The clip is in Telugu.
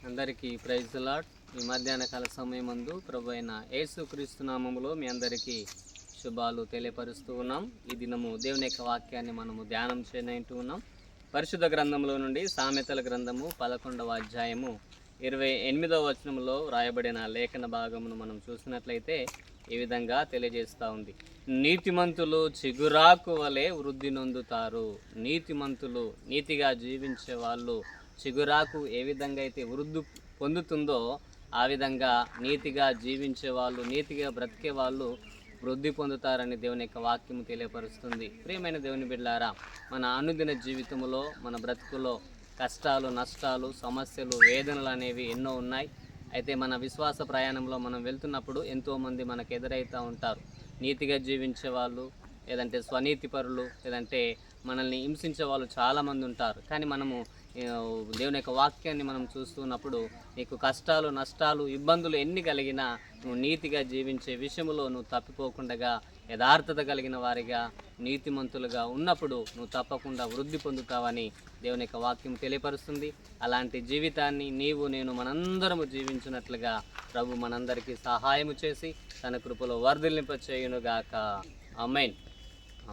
అందరికీ ప్రైజ్ ది లార్డ్. ఈ మధ్యాహ్న కాల సమయమందు ప్రభు అయిన యేసుక్రీస్తు నామములో మీ అందరికీ శుభాలు తెలియపరుస్తూ ఉన్నాం. ఈ దినము దేవుని యొక్క వాక్యాన్ని మనము ధ్యానం చేయనంటూ ఉన్నాం. పరిశుద్ధ గ్రంథంలో నుండి సామెతల గ్రంథము 11వ అధ్యాయము 28వ వచనంలో రాయబడిన లేఖన భాగమును మనం చూసినట్లయితే ఈ విధంగా తెలియజేస్తూ ఉంది. నీతిమంతులు చిగురాకు వలె వృద్ధి నొందుతారు. నీతిమంతులు, నీతిగా జీవించే వాళ్ళు చిగురాకు ఏ విధంగా అయితే వృద్ధి పొందుతుందో ఆ విధంగా నీతిగా జీవించే వాళ్ళు, నీతిగా బ్రతికే వాళ్ళు వృద్ధి పొందుతారని దేవుని యొక్క వాక్యము తెలియపరుస్తుంది. ప్రియమైన దేవుని బిడ్డలారా, మన అనుదిన జీవితంలో, మన బ్రతుకులో కష్టాలు, నష్టాలు, సమస్యలు, వేదనలు అనేవి ఎన్నో ఉన్నాయి. అయితే మన విశ్వాస ప్రయాణంలో మనం వెళ్తున్నప్పుడు ఎంతోమంది మనకు ఎదురవుతూ ఉంటారు. నీతిగా జీవించే వాళ్ళు, లేదంటే స్వనీతి పరులు, లేదంటే మనల్ని హింసించే వాళ్ళు చాలామంది ఉంటారు. కానీ మనము దేవుని యొక్క వాక్యాన్ని మనం చూస్తున్నప్పుడు నీకు కష్టాలు, నష్టాలు, ఇబ్బందులు ఎన్ని కలిగినా నువ్వు నీతిగా జీవించే విషయంలో నువ్వు తప్పిపోకుండా యథార్థత కలిగిన వారిగా, నీతిమంతులుగా ఉన్నప్పుడు నువ్వు తప్పకుండా వృద్ధి పొందుతావని దేవుని యొక్క వాక్యం తెలియపరుస్తుంది. అలాంటి జీవితాన్ని నీవు, నేను, మనందరము జీవించినట్లుగా ప్రభు మనందరికీ సహాయము చేసి తన కృపలో వర్ధిల్లింప చేయునుగాక. ఆమేన్.